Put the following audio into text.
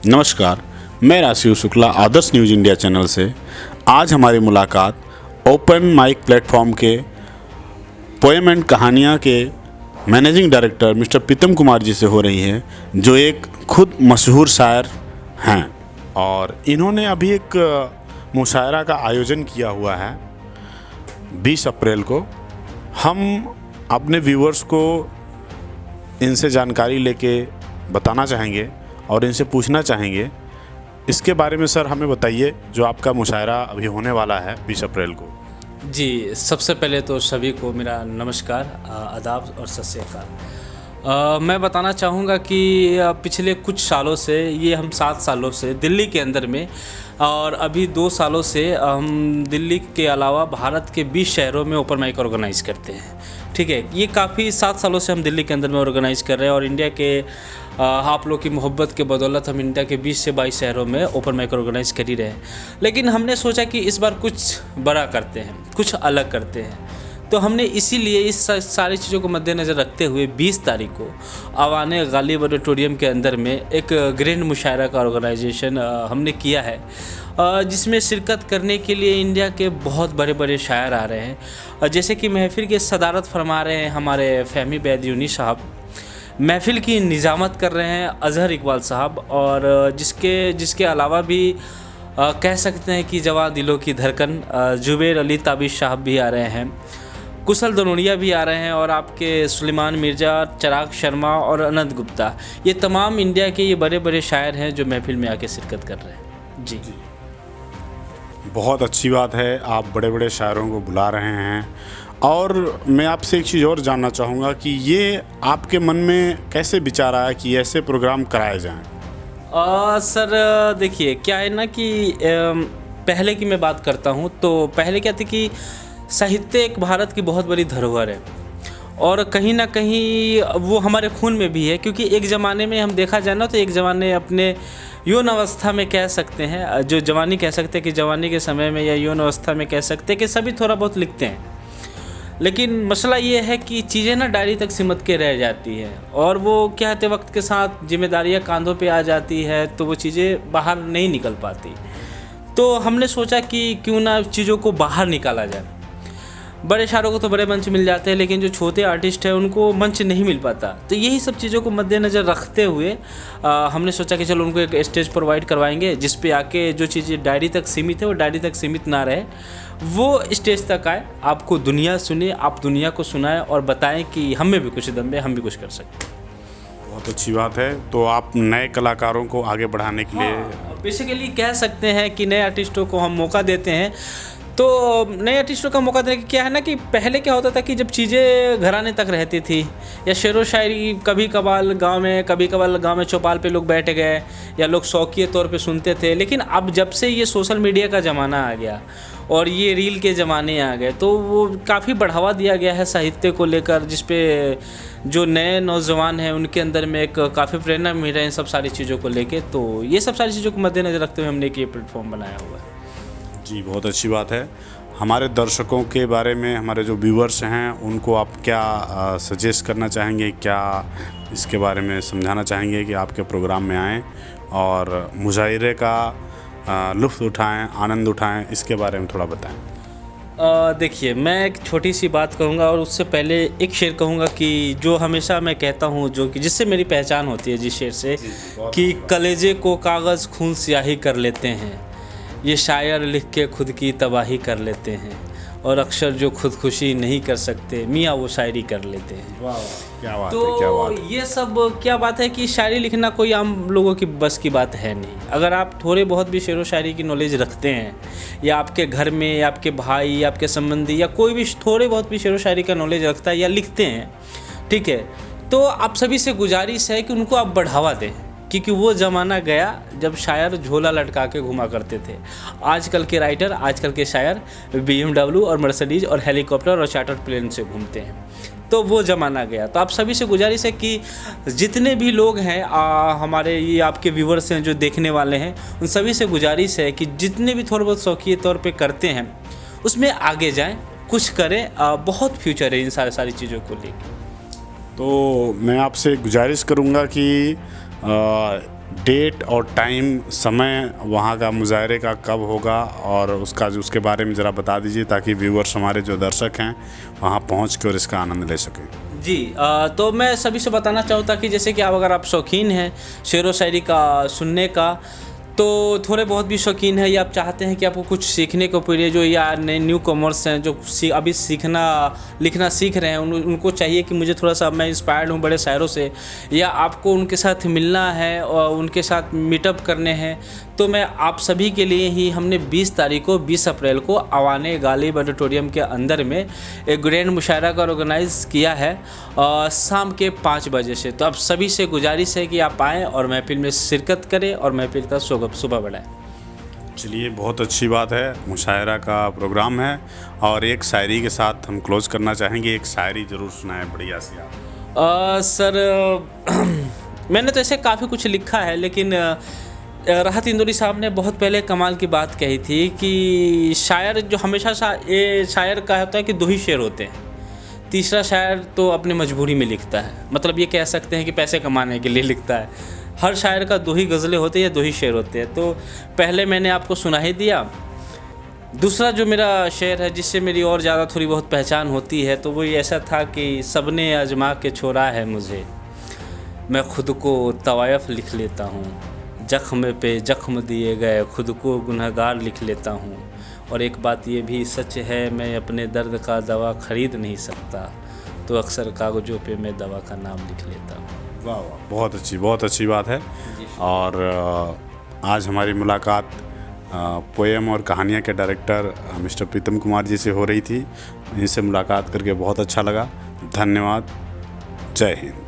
नमस्कार, मैं राशिव शुक्ला आदर्श news India channel से। आज हमारी मुलाकात ओपन माइक प्लेटफॉर्म के पोएम एंड कहानियाँ के managing director mister Pritam Kumar ji से हो रही है, जो एक खुद मशहूर शायर हैं और इन्होंने अभी एक मुशायरा का आयोजन किया हुआ है 20 अप्रैल को। हम अपने व्यूअर्स को इनसे जानकारी लेके बताना चाहेंगे और इनसे पूछना चाहेंगे इसके बारे में। सर, हमें बताइए, जो आपका मुशायरा अभी होने वाला है 20 अप्रैल को। जी, सबसे पहले तो सभी को मेरा नमस्कार, आदाब और सत श्री अकाल। मैं बताना चाहूँगा कि पिछले कुछ सालों से, ये हम 7 सालों से दिल्ली के अंदर में और अभी 2 सालों से हम दिल्ली के अलावा भारत के 20 शहरों में ओपन माइक ऑर्गेनाइज़ करते हैं। ठीक है, ये काफ़ी 7 सालों से हम दिल्ली के अंदर में ऑर्गेनाइज़ कर रहे हैं और इंडिया के आप लोग की मोहब्बत के बदौलत हम इंडिया के 20 से 22 शहरों में ओपन माइक ऑर्गेनाइज़ कर ही रहे हैं। लेकिन हमने सोचा कि इस बार कुछ बड़ा करते हैं, कुछ अलग करते हैं। तो हमने इसीलिए इस सारी चीज़ों को मद्देनज़र रखते हुए 20 तारीख को अवाने गालिब ऑडिटोरियम के अंदर में एक ग्रैंड मुशायरा का ऑर्गेनाइजेशन हमने किया है, जिसमें शिरकत करने के लिए इंडिया के बहुत बड़े बड़े शायर आ रहे हैं। जैसे कि महफिल की सदारत फरमा रहे हैं हमारे फ़हमी बैदयूनी साहब, महफिल की निज़ामत कर रहे हैं अज़हर इकबाल साहब, और जिसके अलावा भी कह सकते हैं कि जवां दिलों की धड़कन जुबैर अली ताबिश साहब भी आ रहे हैं, कुशल दनोरिया भी आ रहे हैं, और आपके सुलेमान मिर्ज़ा, चिराग शर्मा और अनंत गुप्ता, ये तमाम इंडिया के ये बड़े बड़े शायर हैं जो महफिल में आके शिरकत कर रहे हैं। जी, बहुत अच्छी बात है, आप बड़े बड़े शायरों को बुला रहे हैं। और मैं आपसे एक चीज़ और जानना चाहूँगा कि ये आपके मन में कैसे विचार आया कि ऐसे प्रोग्राम कराए जाएं? सर देखिए, क्या है ना कि पहले की मैं बात करता हूँ तो पहले क्या थी कि साहित्य एक भारत की बहुत बड़ी धरोहर है और कहीं ना कहीं वो हमारे खून में भी है, क्योंकि एक ज़माने में हम देखा जाए ना तो एक ज़माने अपने यौन अवस्था में कह सकते हैं, जो जवानी कह सकते हैं कि जवानी के समय में, या यौन अवस्था में कह सकते हैं कि सभी थोड़ा बहुत लिखते हैं। लेकिन मसला ये है कि चीज़ें ना डायरी तक सिमट के रह जाती है और वो क्या कहते वक्त के साथ जिम्मेदारियां कांधों पे आ जाती है तो वो चीज़ें बाहर नहीं निकल पाती। तो हमने सोचा कि क्यों ना चीज़ों को बाहर निकाला जाए। बड़े शायरों को तो बड़े मंच मिल जाते हैं, लेकिन जो छोटे आर्टिस्ट हैं उनको मंच नहीं मिल पाता। तो यही सब चीज़ों को मद्देनज़र रखते हुए हमने सोचा कि चलो उनको एक स्टेज प्रोवाइड करवाएंगे, जिस पे आके जो चीज़ें डायरी तक सीमित है वो डायरी तक सीमित ना रहे, वो स्टेज तक आए, आपको दुनिया सुने, आप दुनिया को सुनाएं और बताएं कि हम में भी कुछ दम है, हम भी कुछ कर सकते हैं। बहुत अच्छी बात है। तो आप नए कलाकारों को आगे बढ़ाने के लिए बेसिकली कह सकते हैं कि नए आर्टिस्टों को हम मौका देते हैं। तो नए आर्टिस्टों का मौका देने की क्या है ना कि पहले क्या होता था कि जब चीज़ें घराने तक रहती थी, या शेरो शायरी कभी कभार गांव में चौपाल पे लोग बैठ गए या लोग शौकिया तौर पे सुनते थे। लेकिन अब जब से ये सोशल मीडिया का ज़माना आ गया और ये रील के ज़माने आ गए, तो वो काफ़ी बढ़ावा दिया गया है साहित्य को लेकर, जिस पे जो नए नौजवान हैं उनके अंदर में एक काफ़ी प्रेरणा मिल रही है इन सब सारी चीज़ों को लेके। तो ये सब सारी चीज़ों को मद्देनज़र रखते हुए हमने एक ये प्लेटफॉर्म बनाया हुआ है। जी, बहुत अच्छी बात है। हमारे दर्शकों के बारे में, हमारे जो व्यूअर्स हैं, उनको आप क्या सजेस्ट करना चाहेंगे, क्या इसके बारे में समझाना चाहेंगे कि आपके प्रोग्राम में आएँ और मुशायरे का लुत्फ़ उठाएं, आनंद उठाएं, इसके बारे में थोड़ा बताएं। देखिए, मैं एक छोटी सी बात कहूँगा और उससे पहले एक शेर कहूँगा कि जो हमेशा मैं कहता हूँ, जो कि जिससे मेरी पहचान होती है जिस शेर से, कि कलेजे को कागज़ खून स्याही कर लेते हैं, ये शायर लिख के खुद की तबाही कर लेते हैं, और अक्सर जो खुदकुशी नहीं कर सकते मियाँ वो शायरी कर लेते हैं। वाह, क्या बात तो है, क्या बात है। ये सब क्या बात है कि शायरी लिखना कोई आम लोगों की बस की बात है नहीं। अगर आप थोड़े बहुत भी शेर व शायरी की नॉलेज रखते हैं, या आपके घर में या आपके भाई या आपके संबंधी या कोई भी थोड़े बहुत भी शेर व शायरी का नॉलेज रखता है या लिखते हैं, ठीक है, तो आप सभी से गुजारिश है कि उनको आप बढ़ावा दें, क्योंकि वो ज़माना गया जब शायर झोला लटका के घुमा करते थे। आजकल के राइटर, आजकल के शायर BMW और मर्सिडीज़ और हेलीकॉप्टर और चार्टर्ड प्लेन से घूमते हैं। तो वो ज़माना गया। तो आप सभी से गुजारिश है कि जितने भी लोग हैं हमारे ये आपके व्यूवर्स हैं जो देखने वाले हैं, उन सभी से गुजारिश है कि जितने भी थोड़ा बहुत शौकिया तौर पे करते हैं उसमें आगे जाएं, कुछ करें। बहुत फ्यूचर है इन सारी चीज़ों को लेकर। तो मैं आपसे गुजारिश करूँगा कि डेट और टाइम, समय वहाँ का मुजाहरे का कब होगा और उसके बारे में ज़रा बता दीजिए, ताकि व्यूअर्स हमारे जो दर्शक हैं वहाँ पहुँच कर इसका आनंद ले सकें। जी तो मैं सभी से बताना चाहूँगा कि जैसे कि अगर आप शौकीन हैं शेर व शायरी का सुनने का, तो थोड़े बहुत भी शौकीन है, या आप चाहते हैं कि आपको कुछ सीखने को मिले, जो या नए न्यू कॉमर्स हैं जो अभी सीखना लिखना सीख रहे हैं, उनको चाहिए कि मुझे थोड़ा सा, मैं इंस्पायर्ड हूँ बड़े शायरों से, या आपको उनके साथ मिलना है और उनके साथ मीटअप करने हैं, तो मैं आप सभी के लिए ही हमने 20 तारीख को 20 अप्रैल को अवाने गालिब ऑडिटोरियम के अंदर में एक ग्रैंड मुशायरा का ऑर्गेनाइज़ किया है शाम के 5 बजे से। तो आप सभी से गुजारिश है कि आप आएँ और महफिल में शिरकत करें और महफिल का सुबह बढ़ाएं। चलिए, बहुत अच्छी बात है, मुशायरा का प्रोग्राम है और एक शायरी के साथ हम क्लोज़ करना चाहेंगे। एक शायरी ज़रूर सुनाएं बढ़िया सी आप। सर मैंने तो ऐसे काफ़ी कुछ लिखा है, लेकिन राहत इंदौरी साहब ने बहुत पहले कमाल की बात कही थी कि शायर जो हमेशा ये शायर का होता है कि 2 ही शेर होते हैं, तीसरा शायर तो अपनी मजबूरी में लिखता है, मतलब ये कह सकते हैं कि पैसे कमाने के लिए लिखता है। हर शायर का 2 ही गज़लें होती हैं या 2 ही शेर होते हैं। तो पहले मैंने आपको सुना ही दिया। दूसरा जो मेरा शेर है जिससे मेरी और ज़्यादा थोड़ी बहुत पहचान होती है, तो वो ये ऐसा था कि सबने आजमा के छोड़ा है मुझे, मैं खुद को तवायफ लिख लेता हूँ, ज़ख्म पे ज़ख्म दिए गए खुद को गुनहगार लिख लेता हूँ, और एक बात ये भी सच है मैं अपने दर्द का दवा ख़रीद नहीं सकता, तो अक्सर कागज़ों पे मैं दवा का नाम लिख लेता हूँ। वाह वाह, बहुत अच्छी बात है। और आज हमारी मुलाकात पोएम और कहानियाँ के डायरेक्टर मिस्टर प्रीतम कुमार जी से हो रही थी। इनसे मुलाकात करके बहुत अच्छा लगा। धन्यवाद। जय हिंद।